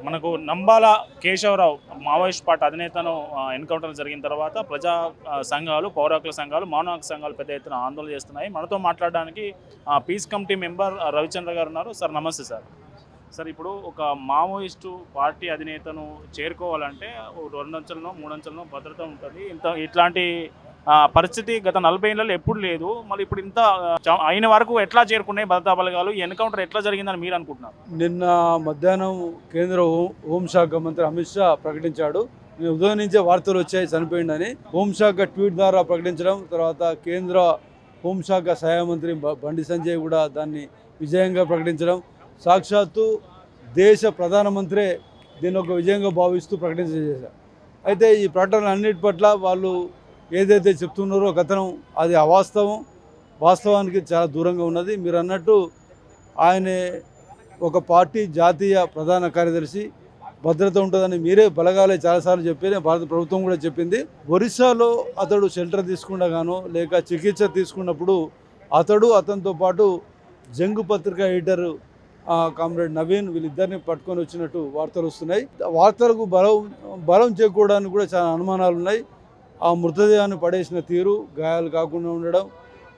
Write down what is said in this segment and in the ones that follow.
మనకు Nambala Keshavarao Maoist party అధినేతను encounter జరిగిన తర్వాత ప్రజా సంఘాలు, పౌర హక్కుల సంఘాలు, మానవ హక్కు సంఘాలు పెద్ద ఎత్తున ఆందోళన చేస్తున్నాయి. మనతో మాట్లాడడానికి పీస్ కమిటీ మెంబర్ రవిచంద్ర గారు ఉన్నారు. సార్ నమస్తే సార్. సార్ ఇప్పుడు ఒక మావోయిస్టు పార్టీ అధినేతను చేరుకోవాలంటే 2 అంచెలనో 3 అంచెలనో భద్రత ఉంటుంది. ఇట్లాంటి పరిస్థితి గత 40 ఏళ్లలో ఎప్పుడు లేదు. మళ్ళీ ఇప్పుడు ఇంత అయిన వరకు ఎట్లా చేరుకున్నాయి భద్రతా బలగాలు? ఈ ఎన్కౌంటర్ ఎట్లా జరిగిందని మీరు అనుకుంటున్నారు? నిన్న మధ్యాహ్నం కేంద్ర హోంశాఖ మంత్రి అమిత్ షా ప్రకటించాడు. ఉదయం నుంచే వార్తలు వచ్చాయి చనిపోయిందని. హోంశాఖ ట్వీట్ ద్వారా ప్రకటించడం, తర్వాత కేంద్ర హోంశాఖ సహాయ మంత్రి బండి సంజయ్ కూడా దాన్ని విజయంగా ప్రకటించడం, సాక్షాత్తు దేశ ప్రధానమంత్రే దీన్ని ఒక విజయంగా భావిస్తూ ప్రకటించేశారు. అయితే ఈ ప్రకటనలు అన్నిటి పట్ల వాళ్ళు ఏదైతే చెప్తున్నారో కథనం అది అవాస్తవం, వాస్తవానికి చాలా దూరంగా ఉన్నది. మీరు అన్నట్టు ఆయనే ఒక పార్టీ జాతీయ ప్రధాన కార్యదర్శి, భద్రత ఉంటుందని మీరే బలగాలే చాలాసార్లు చెప్పి భారత ప్రభుత్వం కూడా చెప్పింది. ఒరిస్సాలో అతడు షెల్టర్ తీసుకుండగానో లేక చికిత్స తీసుకున్నప్పుడు అతనితో పాటు జంగు పత్రిక ఎడిటర్ కామ్రేడ్ నవీన్ వీళ్ళిద్దరిని పట్టుకొని వచ్చినట్టు వార్తలు వస్తున్నాయి. వార్తలకు బలం చేకూడడానికి కూడా చాలా అనుమానాలు ఉన్నాయి. ఆ మృతదేహాన్ని పడేసిన తీరు, గాయాలు కాకుండా ఉండడం,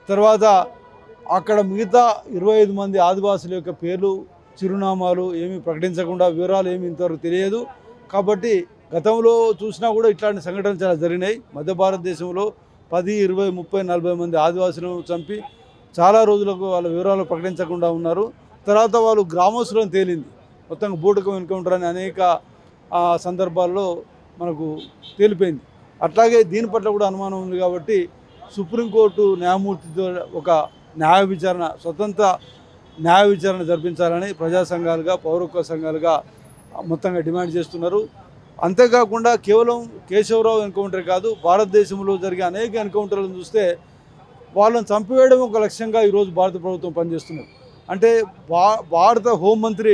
తర్వాత అక్కడ మిగతా 25 మంది ఆదివాసుల యొక్క పేర్లు, చిరునామాలు ఏమీ ప్రకటించకుండా, వివరాలు ఏమి ఇంతవరకు తెలియదు. కాబట్టి గతంలో చూసినా కూడా ఇట్లాంటి సంఘటనలు చాలా జరిగినాయి. మధ్య భారతదేశంలో 10, 20, 30, 40 మంది ఆదివాసులను చంపి చాలా రోజులకు వాళ్ళ వివరాలు ప్రకటించకుండా ఉన్నారు. తర్వాత వాళ్ళు గ్రామస్తులను తేలింది. మొత్తంగా బూటకం ఎన్కౌంటర్ అని అనేక సందర్భాల్లో మనకు తేలిపోయింది. అట్లాగే దీని పట్ల కూడా అనుమానం ఉంది. కాబట్టి సుప్రీంకోర్టు న్యాయమూర్తితో ఒక స్వతంత్ర న్యాయ విచారణ జరిపించాలని ప్రజా సంఘాలుగా, పౌరత్వ సంఘాలుగా మొత్తంగా డిమాండ్ చేస్తున్నారు. అంతేకాకుండా కేవలం కేశవరావు ఎన్కౌంటర్ కాదు, భారతదేశంలో జరిగే అనేక ఎన్కౌంటర్లను చూస్తే వాళ్ళని చంపివేయడం ఒక లక్ష్యంగా ఈరోజు భారత ప్రభుత్వం పనిచేస్తున్నారు. అంటే భారత హోంమంత్రి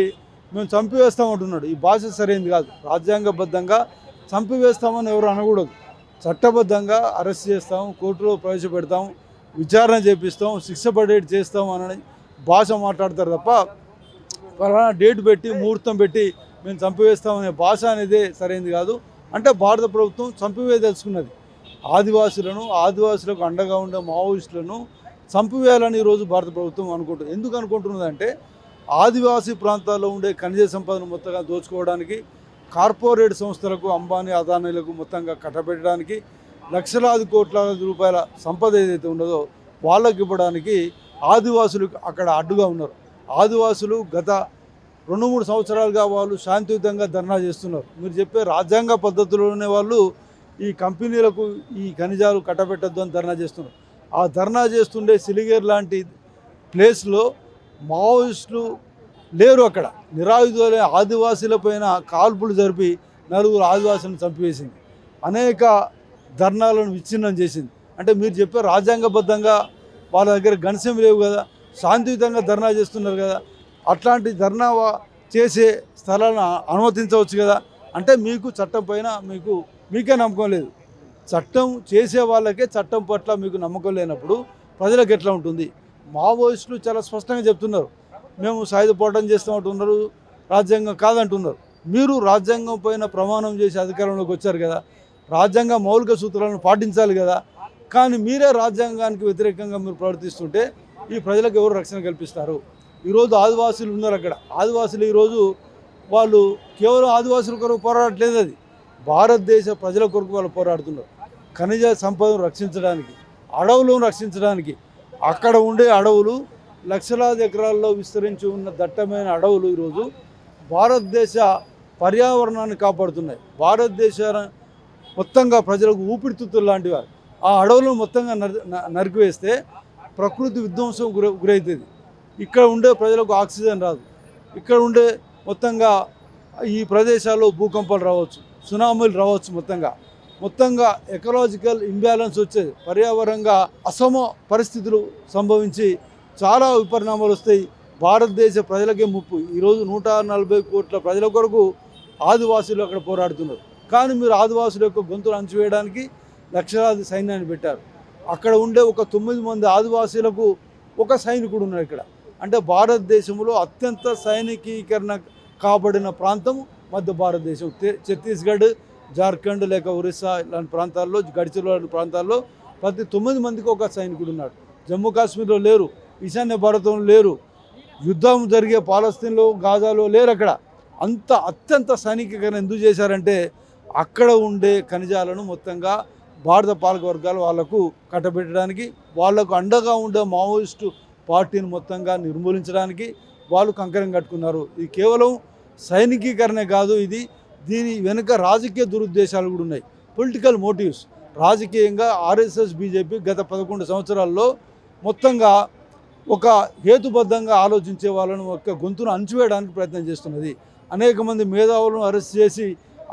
మేము చంపివేస్తామంటున్నాడు. ఈ భాష సరైనది కాదు. రాజ్యాంగబద్ధంగా చంపివేస్తామని ఎవరు అనకూడదు. చట్టబద్ధంగా అరెస్ట్ చేస్తాం, కోర్టులో ప్రవేశపెడతాం, విచారణ చేపిస్తాం, శిక్ష పడేటి చేస్తాం అని భాష మాట్లాడతారు తప్ప ఫలానా డేట్ పెట్టి, ముహూర్తం పెట్టి మేము చంపివేస్తామనే భాష అనేది సరైనది కాదు. అంటే భారత ప్రభుత్వం చంపివేయదలుచుకున్నది ఆదివాసులకు అండగా ఉండే మావోయిస్టులను చంపివేయాలని ఈరోజు భారత ప్రభుత్వం అనుకుంటుంది. ఎందుకు అనుకుంటున్నదంటే ఆదివాసీ ప్రాంతాల్లో ఉండే ఖనిజ సంపదను మొత్తంగా దోచుకోవడానికి, కార్పొరేట్ సంస్థలకు, అంబానీ, అదానీలకు మొత్తంగా కట్టబెట్టడానికి, లక్షలాది కోట్ల రూపాయల సంపద ఏదైతే ఉన్నదో వాళ్ళకి ఇవ్వడానికి ఆదివాసులు అక్కడ అడ్డుగా ఉన్నారు. ఆదివాసులు గత 2-3 సంవత్సరాలుగా వాళ్ళు శాంతియుతంగా ధర్నా చేస్తున్నారు. మీరు చెప్పే రాజ్యాంగ పద్ధతిలోనే వాళ్ళు ఈ కంపెనీలకు ఈ ఖనిజాలు కట్టబెట్టద్దు అని ధర్నా చేస్తున్నారు. ఆ ధర్నా చేస్తుండే సిలిగేర్ లాంటి ప్లేస్లో మావోయిస్టులు లేరు. అక్కడ నిరాయుధులైన ఆదివాసీలపైన కాల్పులు జరిపి 4 ఆదివాసులను చంపివేసింది. అనేక ధర్నాలను విచ్ఛిన్నం చేసింది. అంటే మీరు చెప్పే రాజ్యాంగబద్ధంగా వాళ్ళ దగ్గర గన్సేం లేవు కదా, శాంతియుతంగా ధర్నా చేస్తున్నారు కదా, అట్లాంటి ధర్నా చేసే స్థలాలను అనుమతించవచ్చు కదా. అంటే మీకు చట్టం పైన మీకే నమ్మకం లేదు. చట్టం చేసే వాళ్ళకే చట్టం పట్ల మీకు నమ్మకం లేనప్పుడు ప్రజలకు ఎట్లా ఉంటుంది? మావోయిస్టులు చాలా స్పష్టంగా చెప్తున్నారు, మేము సాయుధ పోరాటం చేస్తామంటున్నారు, రాజ్యాంగం కాదంటున్నారు. మీరు రాజ్యాంగం పైన ప్రమాణం చేసి అధికారంలోకి వచ్చారు కదా, రాజ్యాంగ మౌలిక సూత్రాలను పాటించాలి కదా. కానీ మీరే రాజ్యాంగానికి వ్యతిరేకంగా మీరు ప్రవర్తిస్తుంటే ఈ ప్రజలకు ఎవరు రక్షణ కల్పిస్తారు? ఈరోజు ఆదివాసులు ఉన్నారు అక్కడ. ఆదివాసులు ఈరోజు వాళ్ళు కేవలం ఆదివాసుల కొరకు పోరాడట్లేదు, అది భారతదేశ ప్రజల కొరకు వాళ్ళు పోరాడుతున్నారు. ఖనిజ సంపదను రక్షించడానికి, అడవులను రక్షించడానికి. అక్కడ ఉండే అడవులు లక్షలాది ఎకరాల్లో విస్తరించి ఉన్న దట్టమైన అడవులు ఈరోజు భారతదేశ పర్యావరణాన్ని కాపాడుతున్నాయి. భారతదేశ మొత్తంగా ప్రజలకు ఊపిరితిత్తులు లాంటి వారు. ఆ అడవులను మొత్తంగా నరికివేస్తే ప్రకృతి విధ్వంసం గురవుతుంది. ఇక్కడ ఉండే ప్రజలకు ఆక్సిజన్ రాదు. ఇక్కడ ఉండే మొత్తంగా ఈ ప్రదేశాల్లో భూకంపాలు రావచ్చు, సునామీలు రావచ్చు. మొత్తంగా ఎకలాజికల్ ఇంబ్యాలెన్స్ వచ్చేది, పర్యావరణంగా అసమ పరిస్థితులు సంభవించి చాలా విపరిణామాలు వస్తాయి. భారతదేశ ప్రజలకే ముప్పు. ఈరోజు 140 కోట్ల ప్రజల కొరకు ఆదివాసులు అక్కడ పోరాడుతున్నారు. కానీ మీరు ఆదివాసుల యొక్క గొంతులు అణచివేయడానికి లక్షలాది సైన్యాన్ని పెట్టారు. అక్కడ ఉండే ఒక 9 మంది ఆదివాసీలకు ఒక సైనికుడు ఉన్నాడు ఇక్కడ. అంటే భారతదేశంలో అత్యంత సైనికీకరణ కాబడిన ప్రాంతం మధ్య భారతదేశం ఛత్తీస్గఢ్, జార్ఖండ్ లేక ఒరిస్సా ఇలాంటి ప్రాంతాల్లో, గడిచిలో లాంటి ప్రాంతాల్లో ప్రతి 9 మందికి ఒక సైనికుడు ఉన్నాడు. జమ్మూ కాశ్మీర్లో లేరు, ఈశాన్య భారతంలో లేరు, యుద్ధం జరిగే పాలస్తీన్లో, గాజాలో లేరు. అక్కడ అత్యంత సైనికీకరణ ఎందుకు చేశారంటే అక్కడ ఉండే ఖనిజాలను మొత్తంగా భారత పాలక వర్గాలు వాళ్లకు కట్టబెట్టడానికి, వాళ్లకు అండగా ఉండే మావోయిస్టు పార్టీని మొత్తంగా నిర్మూలించడానికి వాళ్ళు కంకణం కట్టుకున్నారు. ఇది కేవలం సైనికీకరణే కాదు, దీని వెనుక రాజకీయ దురుద్దేశాలు కూడా ఉన్నాయి, పొలిటికల్ మోటివ్స్. రాజకీయంగా ఆర్ఎస్ఎస్ బీజేపీ గత 11 సంవత్సరాల్లో మొత్తంగా ఒక హేతుబద్ధంగా ఆలోచించే వాళ్ళను ఒక గొంతును అణచివేయడానికి ప్రయత్నం చేస్తున్నది. అనేక మంది మేధావులను అరెస్ట్ చేసి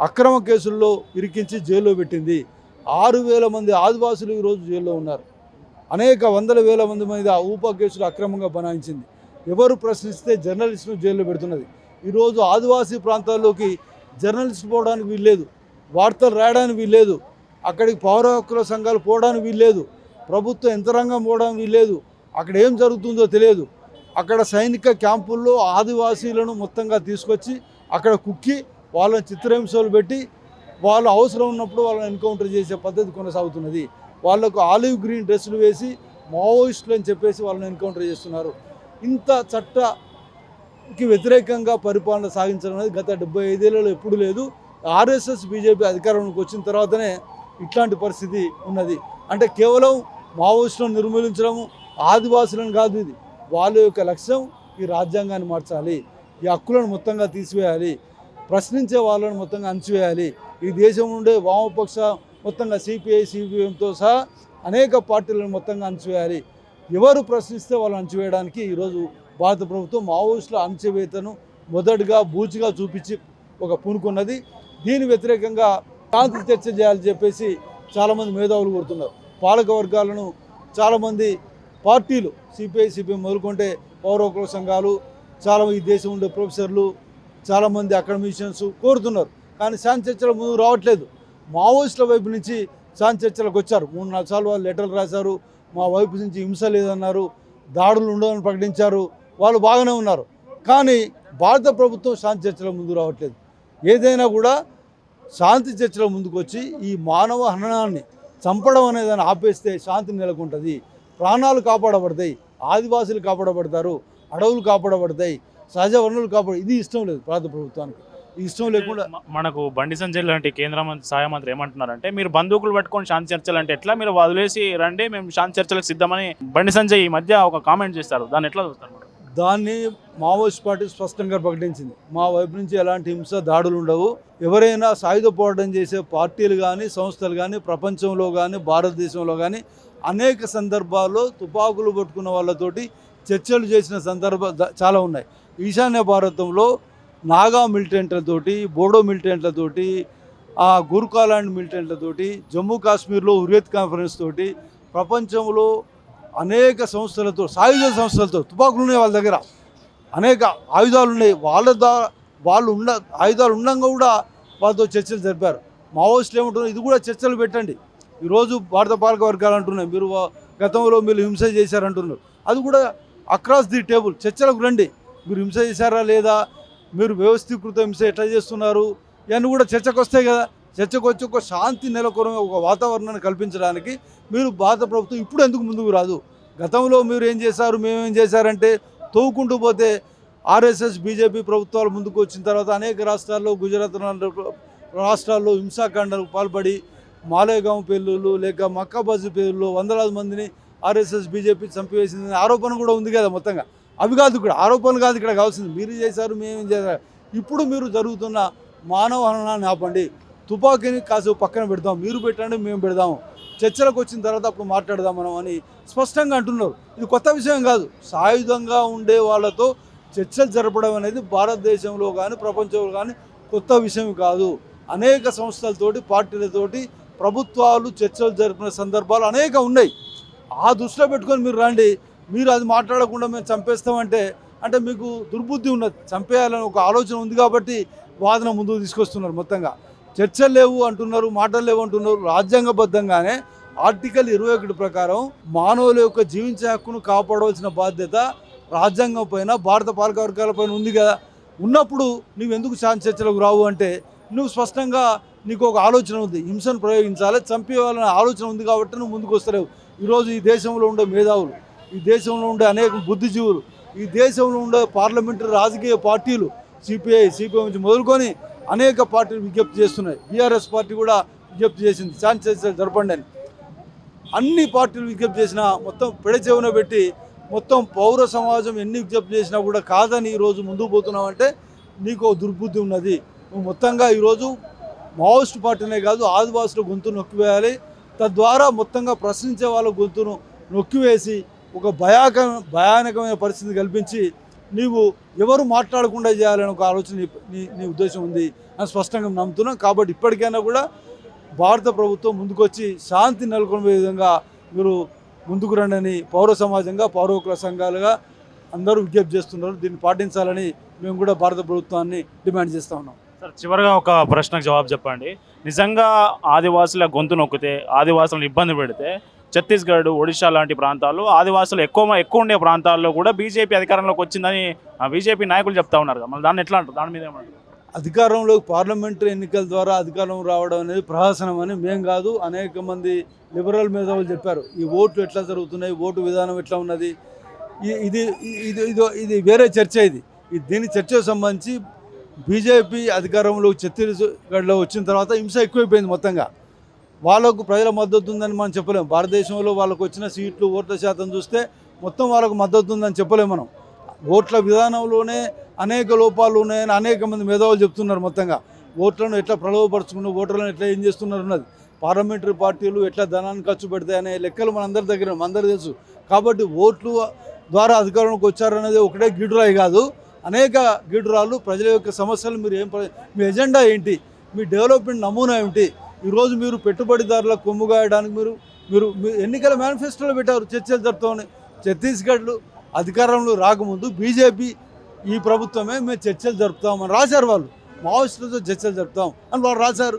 అక్రమ కేసుల్లో ఇరికించి జైల్లో పెట్టింది. 6,000 మంది ఆదివాసులు ఈరోజు జైల్లో ఉన్నారు. అనేక వందల వేల మంది మీద ఊపా కేసులు అక్రమంగా బనాయించింది. ఎవరు ప్రశ్నిస్తే జర్నలిస్టును జైల్లో పెడుతున్నది. ఈరోజు ఆదివాసీ ప్రాంతాల్లోకి జర్నలిస్టు పోవడానికి వీల్లేదు, వార్తలు రాయడానికి వీల్లేదు, అక్కడికి పౌర హక్కుల సంఘాలు పోవడానికి వీల్లేదు, ప్రభుత్వ యంత్రాంగం పోవడానికి వీల్లేదు. అక్కడ ఏం జరుగుతుందో తెలియదు. అక్కడ సైనిక క్యాంపుల్లో ఆదివాసీలను మొత్తంగా తీసుకొచ్చి అక్కడ కుక్కి వాళ్ళని చిత్రహింసలు పెట్టి వాళ్ళు అవసరం ఉన్నప్పుడు వాళ్ళని ఎన్కౌంటర్ చేసే పద్ధతి కొనసాగుతున్నది. వాళ్లకు ఆలివ్ గ్రీన్ డ్రెస్సులు వేసి మావోయిస్టులు అని చెప్పేసి వాళ్ళని ఎన్కౌంటర్ చేస్తున్నారు. ఇంత చట్టకి వ్యతిరేకంగా పరిపాలన సాగించడం అనేది గత 75 ఏళ్లలో ఎప్పుడు లేదు. ఆర్ఎస్ఎస్ బీజేపీ అధికారంలోకి వచ్చిన తర్వాతనే ఇట్లాంటి పరిస్థితి ఉన్నది. అంటే కేవలం మావోయిస్టులను నిర్మూలించడము, ఆదివాసులను కాదు, ఇది వాళ్ళ యొక్క లక్ష్యం ఈ రాజ్యాంగాన్ని మార్చాలి, ఈ హక్కులను మొత్తంగా తీసివేయాలి, ప్రశ్నించే వాళ్ళను మొత్తంగా అణచివేయాలి. ఈ దేశం నుండే వామపక్ష మొత్తంగా సిపిఐ, సిపిఎంతో సహా అనేక పార్టీలను మొత్తంగా అణచివేయాలి. ఎవరు ప్రశ్నిస్తే వాళ్ళు అణచివేయడానికి ఈరోజు భారత ప్రభుత్వం మావోయిస్టుల అణచివేతను మొదటిగా బూచిగా చూపించి ఒక పూనుకున్నది. దీని వ్యతిరేకంగా శాంతి చర్చ చేయాలని చెప్పేసి చాలామంది మేధావులు కోరుతున్నారు. పాలక వర్గాలను చాలామంది పార్టీలు, సిపిఐ, సిపిఎం మొదలుకుంటే పౌర హక్కుల సంఘాలు, చాలా ఈ దేశం ఉండే ప్రొఫెసర్లు, చాలామంది అకాడమిషియన్స్ కోరుతున్నారు. కానీ శాంతి చర్చల ముందు రావట్లేదు. మావోయిస్టుల వైపు నుంచి శాంతి చర్చలకు వచ్చారు. 3-4 సార్లు వాళ్ళు లెటర్లు రాశారు, మా వైపు నుంచి హింస లేదన్నారు, దాడులు ఉండవని ప్రకటించారు, వాళ్ళు బాగానే ఉన్నారు. కానీ భారత ప్రభుత్వం శాంతి చర్చల ముందు రావట్లేదు. ఏదైనా కూడా శాంతి చర్చల ముందుకు వచ్చి ఈ మానవ హననాన్ని, చంపడం అనేదాన్ని ఆపేస్తే శాంతి నెలకొంటుంది, ప్రాణాలు కాపాడబడతాయి, ఆదివాసులు కాపాడబడతారు, అడవులు కాపాడబడతాయి, సహజ వనరులు ఇది ఇష్టం లేదు భారత ప్రభుత్వానికి. ఈ ఇష్టం లేకుండా మనకు బండి సంజయ్ లాంటి కేంద్ర సహాయ మంత్రి ఏమంటున్నారంటే, మీరు బందూకులు పట్టుకొని శాంతి చర్చలు అంటే ఎట్లా, మీరు వదిలేసి రండి, మేము శాంతి చర్చలకు సిద్ధమని బండి సంజయ్ ఈ మధ్య ఒక కామెంట్ చేస్తారు. దాన్ని ఎట్లా చూస్తారు? దాన్ని మావోయిస్ట్ పార్టీ స్పష్టంగా ప్రకటించింది. మా వైపు నుంచి ఎలాంటి హింస, దాడులు ఉండవు. ఎవరైనా సాయుధ పోరాటం చేసే పార్టీలు కానీ, సంస్థలు కానీ, ప్రపంచంలో కానీ, భారతదేశంలో కానీ అనేక సందర్భాల్లో తుపాకులు పట్టుకున్న వాళ్ళతోటి చర్చలు చేసిన సందర్భాలు చాలా ఉన్నాయి. ఈశాన్య భారతంలో నాగా మిలిటెంట్లతోటి, బోడో మిలిటెంట్లతోటి, గూర్ఖాలాండ్ మిలిటెంట్లతోటి, జమ్మూ కాశ్మీర్లో హురియత్ కాన్ఫరెన్స్ తోటి, ప్రపంచంలో అనేక సంస్థలతో, సాయుధ సంస్థలతో, తుపాకులు ఉన్నాయి వాళ్ళ దగ్గర, అనేక ఆయుధాలు ఉన్నాయి, వాళ్ళు ఆయుధాలు ఉండగా కూడా వాళ్ళతో చర్చలు జరిపారు. మావోయిస్టులు ఏమంటున్నారు, ఇది కూడా చర్చలు పెట్టండి. ఈరోజు భారత పాలక వర్గాలు అంటున్నాయి, మీరు గతంలో మీరు హింస చేశారంటున్నారు, అది కూడా అక్రాస్ ది టేబుల్ చర్చలకు రండి. మీరు హింస చేశారా లేదా, మీరు వ్యవస్థీకృత హింస ఎట్లా చేస్తున్నారు, ఇవన్నీ కూడా చర్చకు వస్తాయి కదా. చర్చకు వచ్చి ఒక శాంతి నెలకొనే ఒక వాతావరణాన్ని కల్పించడానికి మీరు భారత ప్రభుత్వం ఇప్పుడు ఎందుకు ముందుకు రాదు? గతంలో మీరు ఏం చేశారు, మేమేం చేశారంటే తవ్వుకుంటూ పోతే ఆర్ఎస్ఎస్ బీజేపీ ప్రభుత్వాలు ముందుకు వచ్చిన తర్వాత అనేక రాష్ట్రాల్లో, గుజరాత్ రాష్ట్రాల్లో హింసాకాండలకు పాల్పడి మాలేగాం పేర్లు లేక మక్కాబాజు పేర్లు వందలాది మందిని ఆర్ఎస్ఎస్ బీజేపీ చంపివేసింది ఆరోపణ కూడా ఉంది కదా. మొత్తంగా అవి కాదు, ఇక్కడ ఆరోపణలు కాదు ఇక్కడ కావాల్సింది, మీరు చేశారు, మేమేం చేశారు. ఇప్పుడు మీరు జరుగుతున్న మానవ హననాన్ని ఆపండి, తుపాకీని కాసేపు పక్కన పెడదాం, మీరు పెట్టండి, మేము పెడదాము, చర్చలకు వచ్చిన తర్వాత అప్పుడు మాట్లాడదాం మనం అని స్పష్టంగా అంటున్నారు. ఇది కొత్త విషయం కాదు. సాయుధంగా ఉండే వాళ్ళతో చర్చలు జరపడం అనేది భారతదేశంలో కానీ, ప్రపంచంలో కానీ కొత్త విషయం కాదు. అనేక సంస్థలతోటి, పార్టీలతోటి ప్రభుత్వాలు చర్చలు జరిపిన సందర్భాలు అనేక ఉన్నాయి. ఆ దృష్టిలో పెట్టుకొని మీరు రండి. మీరు అది మాట్లాడకుండా మేము చంపేస్తామంటే అంటే మీకు దుర్బుద్ధి ఉన్నది. చంపేయాలని ఒక ఆలోచన ఉంది కాబట్టి వాదన ముందుకు తీసుకొస్తున్నారు. మొత్తంగా చర్చలు లేవు అంటున్నారు, మాటలు లేవు అంటున్నారు. రాజ్యాంగబద్ధంగానే ఆర్టికల్ 21 ప్రకారం మానవుల యొక్క జీవించే హక్కును కాపాడవలసిన బాధ్యత రాజ్యాంగం పైన, భారత పాలక వర్గాల పైన ఉంది కదా. ఉన్నప్పుడు నువ్వు ఎందుకు శాంతి చర్చలకు రావు అంటే నువ్వు స్పష్టంగా నీకు ఒక ఆలోచన ఉంది, హింసను ప్రయోగించాలి, చంపేయాలనే ఆలోచన ఉంది కాబట్టి నువ్వు ముందుకు వస్తలేవు. ఈరోజు ఈ దేశంలో ఉండే మేధావులు, ఈ దేశంలో ఉండే అనేక బుద్ధిజీవులు, ఈ దేశంలో ఉండే పార్లమెంటరీ రాజకీయ పార్టీలు సిపిఐ నుంచి మొదలుకొని అనేక పార్టీలు విజ్ఞప్తి చేస్తున్నాయి. బీఆర్ఎస్ పార్టీ కూడా విజ్ఞప్తి చేసింది శాంతి చర్చలు జరపండి అని. అన్ని పార్టీలు విజ్ఞప్తి చేసినా మొత్తం పెడచెవున పెట్టి మొత్తం పౌర సమాజం ఎన్ని విజ్ఞప్తి చేసినా కూడా కాదని ఈరోజు ముందుకు పోతున్నావంటే నీకు దుర్బుద్ధి ఉన్నది. నువ్వు మొత్తంగా ఈరోజు మావోయిస్ట్ పార్టీనే కాదు ఆదివాసుల గొంతు నొక్కివేయాలి. తద్వారా మొత్తంగా ప్రశ్నించే వాళ్ళ గొంతును నొక్కివేసి ఒక భయానకమైన పరిస్థితి కల్పించి నీవు ఎవరు మాట్లాడకుండా చేయాలని ఒక ఆలోచన నీ ఉద్దేశం ఉంది అని స్పష్టంగా నమ్ముతున్నాం. కాబట్టి ఇప్పటికైనా కూడా భారత ప్రభుత్వం ముందుకొచ్చి శాంతి నెలకొనే విధంగా మీరు ముందుకు రండి పౌర సమాజంగా పౌర హక్కుల సంఘాలుగా అందరూ విజ్ఞప్తి చేస్తున్నారు. దీన్ని పాటించాలని మేము కూడా భారత ప్రభుత్వాన్ని డిమాండ్ చేస్తూ ఉన్నాం. సార్, చివరిగా ఒక ప్రశ్నకు జవాబు చెప్పండి. నిజంగా ఆదివాసుల గొంతు నొక్కితే, ఆదివాసులను ఇబ్బంది పెడితే ఛత్తీస్గఢ్, ఒడిశా లాంటి ప్రాంతాల్లో ఆదివాసులు ఎక్కువ ఉండే ప్రాంతాల్లో కూడా బీజేపీ అధికారంలోకి వచ్చిందని బీజేపీ నాయకులు చెప్తా ఉన్నారు కదా, మళ్ళీ దాన్ని ఎట్లా అంటారు? దాని మీద ఏమంటారు? అధికారంలో పార్లమెంటరీ ఎన్నికల ద్వారా అధికారం రావడం అనేది ప్రహసనం అని మేం కాదు, అనేక మంది లిబరల్ మేధావులు చెప్పారు. ఈ ఓట్లు ఎట్లా జరుగుతున్నాయి, ఓటు విధానం ఎట్లా ఉన్నది, ఇది ఇది ఇది వేరే చర్చ. దీని చర్చకు సంబంధించి బీజేపీ అధికారంలో ఛత్తీస్గఢ్లో వచ్చిన తర్వాత హింస ఎక్కువైపోయింది. మొత్తంగా వాళ్ళకు ప్రజల మద్దతు ఉందని మనం చెప్పలేము. భారతదేశంలో వాళ్ళకు వచ్చిన సీట్లు ఓట్ల శాతం చూస్తే మొత్తం వాళ్ళకు మద్దతు ఉందని చెప్పలేము మనం. ఓట్ల విధానంలోనే అనేక లోపాలు ఉన్నాయని అనేక మంది మేధావులు చెప్తున్నారు. మొత్తంగా ఓట్లను ఎట్లా ప్రలోభపరుచుకున్నారు, ఓట్లను ఎట్లా ఏం చేస్తున్నారు ఉన్నది, పార్లమెంటరీ పార్టీలు ఎట్లా ధనాన్ని ఖర్చు పెడతాయి అనే లెక్కలు మనందరి దగ్గర అందరూ తెలుసు. కాబట్టి ఓట్లు ద్వారా అధికారంలోకి వచ్చారనేది ఒకటే గిడురాయి కాదు, అనేక గిడురాలు. ప్రజల యొక్క సమస్యలు మీ ఎజెండా ఏంటి, మీ డెవలప్మెంట్ నమూనా ఏమిటి? ఈరోజు మీరు పెట్టుబడిదారుల కొమ్ము గాయడానికి మీరు ఎన్నికల మేనిఫెస్టోలో పెట్టారు చర్చలు జరుపుతామని. ఛత్తీస్గఢ్లో అధికారంలో రాకముందు బీజేపీ ఈ ప్రభుత్వమే మేము చర్చలు జరుపుతామని రాశారు. వాళ్ళు మావోయిస్టులతో చర్చలు జరుపుతాం అని వాళ్ళు రాశారు.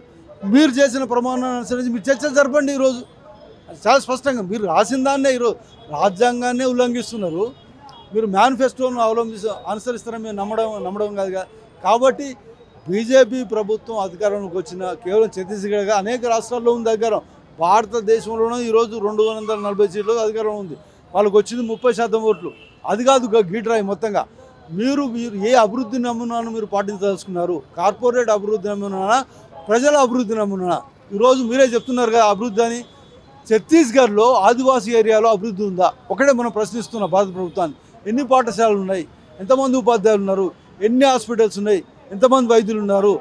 మీరు చేసిన ప్రమాణాన్ని అనుసరించి మీరు చర్చలు జరపండి. ఈరోజు చాలా స్పష్టంగా మీరు రాసిన దాన్నే ఈరోజు రాజ్యాంగాన్నే ఉల్లంఘిస్తున్నారు. మీరు మేనిఫెస్టోను అనుసరిస్తారని మేము నమ్మడం కాదు కదా. కాబట్టి బీజేపీ ప్రభుత్వం అధికారంలోకి వచ్చిన కేవలం ఛత్తీస్గఢ్ అనేక రాష్ట్రాల్లో ఉంది అధికారం. భారతదేశంలోనూ ఈరోజు 240 సీట్లు అధికారం ఉంది. వాళ్ళకి వచ్చింది 30% ఓట్లు. అది కాదు గీడ్రాయి. మొత్తంగా మీరు ఏ అభివృద్ధి నమూనాను మీరు పాటించదలుచుకున్నారు? కార్పొరేట్ అభివృద్ధి నమూనానా, ప్రజల అభివృద్ధి నమూనా? ఈరోజు మీరే చెప్తున్నారు కదా అభివృద్ధి అని. ఛత్తీస్గఢ్లో ఆదివాసీ ఏరియాలో అభివృద్ధి ఉందా? ఒకటే మనం ప్రశ్నిస్తున్నాం భారత ప్రభుత్వాన్ని. ఎన్ని పాఠశాలలు ఉన్నాయి, ఎంతమంది ఉపాధ్యాయులు ఉన్నారు, ఎన్ని హాస్పిటల్స్ ఉన్నాయి, ఎంతమంది వైద్యులు ఉన్నారు?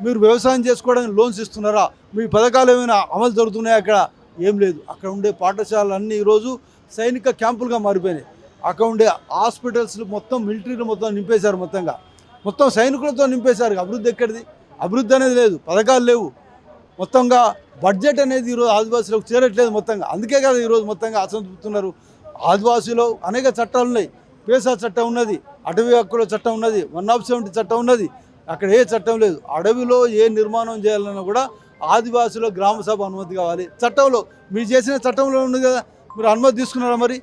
మీరు వ్యవసాయం చేసుకోవడానికి లోన్స్ ఇస్తున్నారా? మీ పథకాలు ఏమైనా అమలు జరుగుతున్నాయా? అక్కడ ఏం లేదు. అక్కడ ఉండే పాఠశాలలు అన్నీ ఈరోజు సైనిక క్యాంపులుగా మారిపోయినాయి. అక్కడ ఉండే హాస్పిటల్స్ మొత్తం మిలిటరీలు మొత్తం నింపేశారు. మొత్తం సైనికులతో నింపేశారు. అభివృద్ధి ఎక్కడిది? అభివృద్ధి అనేది లేదు, పథకాలు లేవు. మొత్తంగా బడ్జెట్ అనేది ఈరోజు ఆదివాసీలకు చేరట్లేదు మొత్తంగా. అందుకే కదా ఈరోజు మొత్తంగా అసంతృప్తున్నారు. ఆదివాసీలో అనేక చట్టాలు ఉన్నాయి. పేసా చట్టం ఉన్నది, అటవీ హక్కుల చట్టం ఉన్నది, 170 చట్టం ఉన్నది. అక్కడ ఏ చట్టం లేదు. అడవిలో ఏ నిర్మాణం చేయాలన్నా కూడా ఆదివాసీలో గ్రామ సభ అనుమతి కావాలి. చట్టంలో మీరు చేసిన చట్టంలో ఉంది కదా, మీరు అనుమతి తీసుకున్నారా? మరి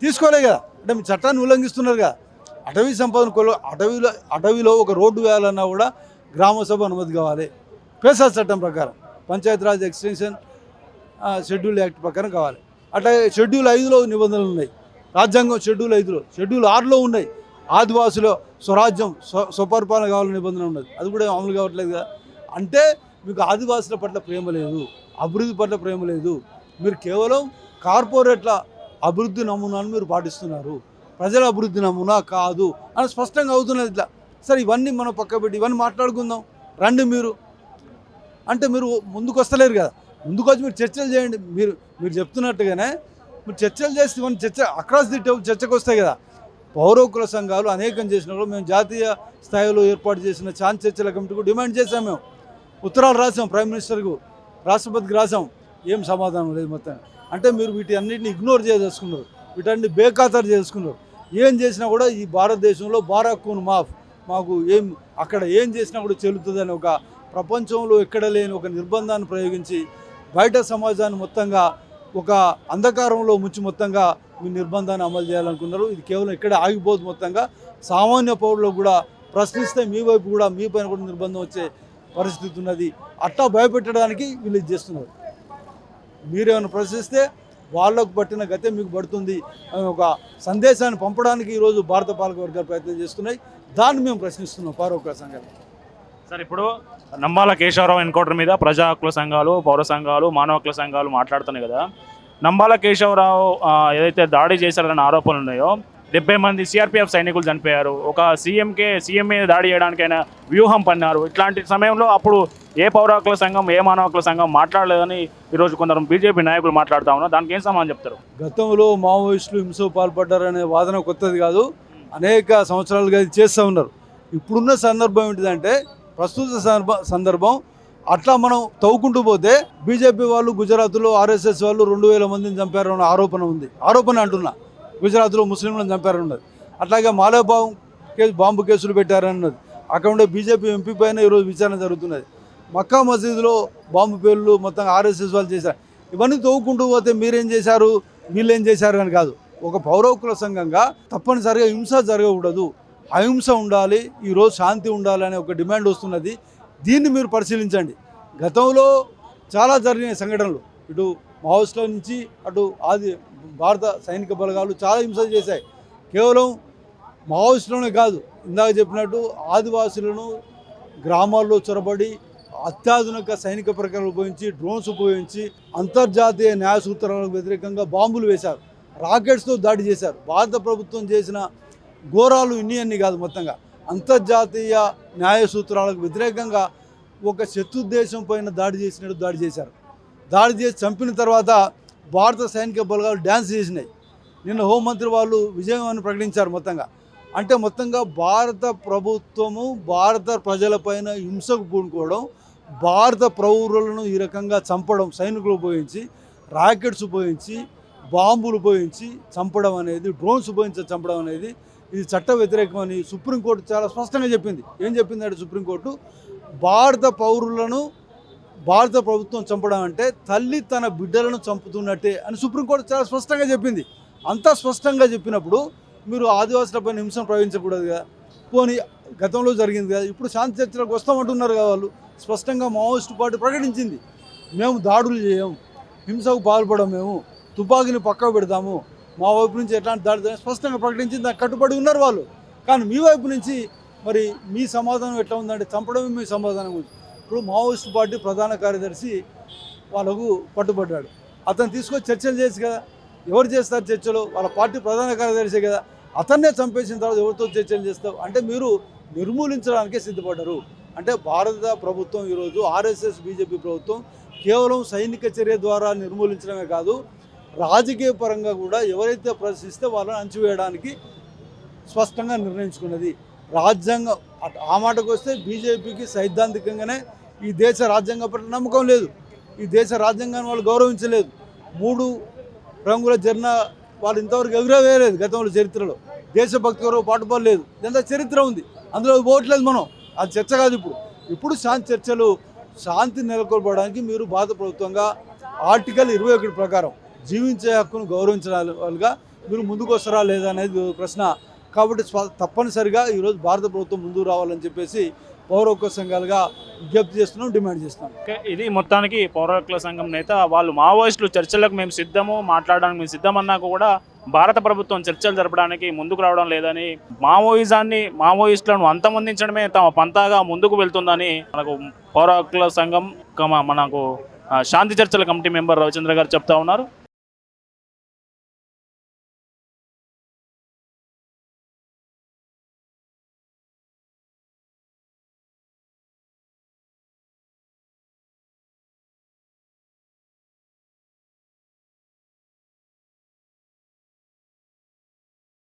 తీసుకోలే కదా. అంటే మీ చట్టాన్ని ఉల్లంఘిస్తున్నారు కదా. అటవీ సంపదను అటవీలో ఒక రోడ్డు వేయాలన్నా కూడా గ్రామ సభ అనుమతి కావాలి. పేసా చట్టం ప్రకారం, పంచాయతీరాజ్ ఎక్స్టెన్షన్ షెడ్యూల్ యాక్ట్ ప్రకారం కావాలి. అట్లా షెడ్యూల్ 5లో నిబంధనలు ఉన్నాయి. రాజ్యాంగం షెడ్యూల్ 5లో, షెడ్యూల్ 6లో ఉన్నాయి. ఆదివాసులో స్వరాజ్యం స్వపరిపాలన కావాలని నిబంధన ఉన్నది. అది కూడా అమలు కావట్లేదు కదా. అంటే మీకు ఆదివాసుల పట్ల ప్రేమ లేదు, అభివృద్ధి పట్ల ప్రేమ లేదు. మీరు కేవలం కార్పొరేట్ల అభివృద్ధి నమూనాను మీరు పాటిస్తున్నారు, ప్రజల అభివృద్ధి నమూనా కాదు అని స్పష్టంగా అవుతున్నది. ఇట్లా సరే ఇవన్నీ మనం పక్కబెట్టి ఇవన్నీ మాట్లాడుకుందాం రండి మీరు అంటే మీరు ముందుకు వస్తలేరు కదా. ముందుకు వచ్చి మీరు చర్చలు చేయండి. మీరు చెప్తున్నట్టుగానే మీరు చర్చలు చేస్తే ఇవన్నీ అక్రాస్ ది టేబుల్ చర్చకు వస్తాయి కదా. పౌర హక్కుల సంఘాలు అనేకం చేసినప్పుడు మేము జాతీయ స్థాయిలో ఏర్పాటు చేసిన శాంతి చర్చల కమిటీకు డిమాండ్ చేశాం. మేము ఉత్తరాలు రాసాం, ప్రైమ్ మినిస్టర్కు, రాష్ట్రపతికి రాసాం. ఏం సమాధానం లేదు. మొత్తం అంటే మీరు వీటి అన్నింటిని ఇగ్నోర్ చేసుకున్నారు, వీటన్ని బేఖాతరు చేసుకున్నారు. ఏం చేసినా కూడా ఈ భారతదేశంలో బారాకూన్ మాఫ్, మాకు అక్కడ ఏం చేసినా కూడా చెల్లుతుందని ఒక ప్రపంచంలో ఎక్కడ లేని ఒక నిర్బంధాన్ని ప్రయోగించి బయట సమాజాన్ని మొత్తంగా ఒక అంధకారంలో ముంచి మొత్తంగా మీ నిర్బంధాన్ని అమలు చేయాలనుకున్నారు. ఇది కేవలం ఇక్కడే ఆగిపోదు. మొత్తంగా సామాన్య పౌరులకు కూడా ప్రశ్నిస్తే మీ వైపు కూడా మీ పైన కూడా నిర్బంధం వచ్చే పరిస్థితి ఉన్నది. అట్లా భయపెట్టడానికి వీళ్ళు ఇది చేస్తున్నారు. మీరేమైనా ప్రశ్నిస్తే వాళ్ళకు పట్టిన గతే మీకు పడుతుంది అని ఒక సందేశాన్ని పంపడానికి ఈరోజు భారత పాలక వర్గాలు ప్రయత్నం చేస్తున్నాయి. దాన్ని మేము ప్రశ్నిస్తున్నాం పౌర సంఘాలు. సార్, ఇప్పుడు నంబాల కేశవరావు ఎన్కౌంటర్ మీద ప్రజా హక్కుల సంఘాలు, పౌర సంఘాలు, మానవ హక్కుల సంఘాలు మాట్లాడుతున్నాయి కదా. నంబాల కేశవరావు ఏదైతే దాడి చేశారన్న ఆరోపణలు ఉన్నాయో, 70 మంది సిఆర్పిఎఫ్ సైనికులు చనిపోయారు. ఒక సీఎం మీద దాడి చేయడానికైనా వ్యూహం పన్నారు. ఇట్లాంటి సమయంలో అప్పుడు ఏ పౌర హక్కుల సంఘం, ఏ మానవ హక్కుల సంఘం మాట్లాడలేదని ఈరోజు కొందరు బీజేపీ నాయకులు మాట్లాడుతూ ఉన్నారు. దానికి ఏం సమాధానం చెప్తారు? గతంలో మావోయిస్టులు హింసకు పాల్పడ్డారనే వాదన కొత్తది కాదు. అనేక సంవత్సరాలుగా ఇది చేస్తూ ఉన్నారు. ఇప్పుడున్న సందర్భం ఏంటిదంటే, ప్రస్తుత సందర్భం అట్లా మనం తవ్వుకుంటూ పోతే బీజేపీ వాళ్ళు గుజరాత్లో ఆర్ఎస్ఎస్ వాళ్ళు 2000 మందిని చంపారన్న ఆరోపణ అంటున్నా. గుజరాత్లో ముస్లింలను చంపారన్నది. అట్లాగే మాలేబాబు బాంబు కేసులు పెట్టారన్నది. అక్కడ ఉండే బీజేపీ ఎంపీ పైన ఈరోజు విచారణ జరుగుతున్నది. మక్కా మసీదులో బాంబు పేర్లు మొత్తం ఆర్ఎస్ఎస్ వాళ్ళు చేశారు. ఇవన్నీ తవ్వుకుంటూ పోతే మీరేం చేశారు, వీళ్ళేం చేశారు అని కాదు. ఒక పౌర హక్కుల సంఘంగా తప్పనిసరిగా హింస జరగకూడదు, అహింస ఉండాలి, ఈరోజు శాంతి ఉండాలి అనే ఒక డిమాండ్ వస్తున్నది. దీన్ని మీరు పరిశీలించండి. గతంలో చాలా జరిగిన సంఘటనలు, ఇటు మావోయిస్టుల నుంచి అటు భారత సైనిక బలగాలు చాలా హింస చేశాయి. కేవలం మావోయిస్టులనే కాదు, ఇందాక చెప్పినట్టు ఆదివాసులను గ్రామాల్లో చొరబడి అత్యాధునిక సైనిక ప్రక్రియలు ఉపయోగించి, డ్రోన్స్ ఉపయోగించి అంతర్జాతీయ న్యాయ సూత్రాలకు వ్యతిరేకంగా బాంబులు వేశారు, రాకెట్స్తో దాడి చేశారు. భారత ప్రభుత్వం చేసిన ఘోరాలు ఇన్ని కాదు, మొత్తంగా అంతర్జాతీయ న్యాయ సూత్రాలకు వ్యతిరేకంగా ఒక శత్రుదేశం పైన దాడి చేశారు. దాడి చేసి చంపిన తర్వాత భారత సైనిక బలగాలు డ్యాన్స్ చేసినాయి. నిన్న హోంమంత్రి వాళ్ళు విజయమని ప్రకటించారు. మొత్తంగా భారత ప్రభుత్వము భారత ప్రజలపైన హింసకు పూనుకోవడం, భారత పౌరులను ఈ రకంగా చంపడం, సైనికులు ఉపయోగించి, రాకెట్స్ ఉపయోగించి, బాంబులు ఉపయోగించి చంపడం అనేది, డ్రోన్స్ ఉపయోగించి చంపడం అనేది ఇది చట్ట వ్యతిరేకమని సుప్రీంకోర్టు చాలా స్పష్టంగా చెప్పింది. ఏం చెప్పిందంటే సుప్రీంకోర్టు, భారత పౌరులను భారత ప్రభుత్వం చంపడం అంటే తల్లి తన బిడ్డలను చంపుతున్నట్టే అని సుప్రీంకోర్టు చాలా స్పష్టంగా చెప్పింది. అంత స్పష్టంగా చెప్పినప్పుడు మీరు ఆదివాసులపైన హింసను ప్రయోగించకూడదు కదా. పోనీ గతంలో జరిగింది కదా, ఇప్పుడు శాంతి చర్చలకు వస్తామంటున్నారు కదా. వాళ్ళు స్పష్టంగా మావోయిస్టు పార్టీ ప్రకటించింది, మేము దాడులు చేయం, హింసకు పాల్పడం, మేము తుపాకీని పక్కకు పెడతాము, మా వైపు నుంచి ఎట్లాంటి దాడి స్పష్టంగా ప్రకటించింది. దానికి కట్టుబడి ఉన్నారు వాళ్ళు. కానీ మీ వైపు నుంచి మరి మీ సమాధానం ఎట్లా ఉందంటే చంపడమే మీ సమాధానం ఉంది. ఇప్పుడు మావోయిస్టు పార్టీ ప్రధాన కార్యదర్శి వాళ్ళకు పట్టుబడ్డాడు. అతను తీసుకొచ్చి చర్చలు చేసి కదా, ఎవరు చేస్తారు చర్చలు? వాళ్ళ పార్టీ ప్రధాన కార్యదర్శి కదా. అతన్నే చంపేసిన తర్వాత ఎవరితో చర్చలు చేస్తావు అంటే మీరు నిర్మూలించడానికే సిద్ధపడ్డారు. అంటే భారత ప్రభుత్వం ఈరోజు ఆర్ఎస్ఎస్ బీజేపీ ప్రభుత్వం కేవలం సైనిక చర్య ద్వారా నిర్మూలించడమే కాదు, రాజకీయ పరంగా కూడా ఎవరైతే ప్రశ్నిస్తే వాళ్ళని అణచివేయడానికి స్పష్టంగా నిర్ణయించుకున్నది. రాజ్యాంగం ఆ మాటకు వస్తే బీజేపీకి సైద్ధాంతికంగానే ఈ దేశ రాజ్యాంగం పట్ల నమ్మకం లేదు. ఈ దేశ రాజ్యాంగాన్ని వాళ్ళు గౌరవించలేదు. 3 రంగుల జెండా వాళ్ళు ఇంతవరకు ఎగురవేయలేదు గతంలో చరిత్రలో. దేశభక్తి కొరకు పాటుపడలేదు. ఇదంతా చరిత్ర ఉంది, అందులో పోవట్లేదు మనం. అది చర్చ కాదు. ఇప్పుడు శాంతి నెలకొల్పడానికి మీరు భారత ప్రభుత్వంగా ఆర్టికల్ 21 ప్రకారం జీవించే హక్కును గౌరవించాలిగా మీరు ముందుకు వస్తారా లేదా అనేది ప్రశ్న. కాబట్టి తప్పనిసరిగా ఈరోజు భారత ప్రభుత్వం ముందుకు రావాలని చెప్పేసి పౌర హక్కుల సంఘాలుగా విజ్ఞప్తి చేస్తున్నాం, డిమాండ్ చేస్తున్నాం. ఇది మొత్తానికి పౌర హక్కుల సంఘం నేత వాళ్ళు మావోయిస్టులు చర్చలకు మేము సిద్ధము, మాట్లాడడానికి మేము సిద్ధమన్నా కూడా భారత ప్రభుత్వం చర్చలు జరపడానికి ముందుకు రావడం లేదని, మావోయిస్టులను అంతమొందించడమే తమ పంతాగా ముందుకు వెళ్తుందని మనకు పౌర హక్కుల సంఘం మనకు శాంతి చర్చల కమిటీ మెంబర్ రవిచంద్ర గారు చెప్తా ఉన్నారు.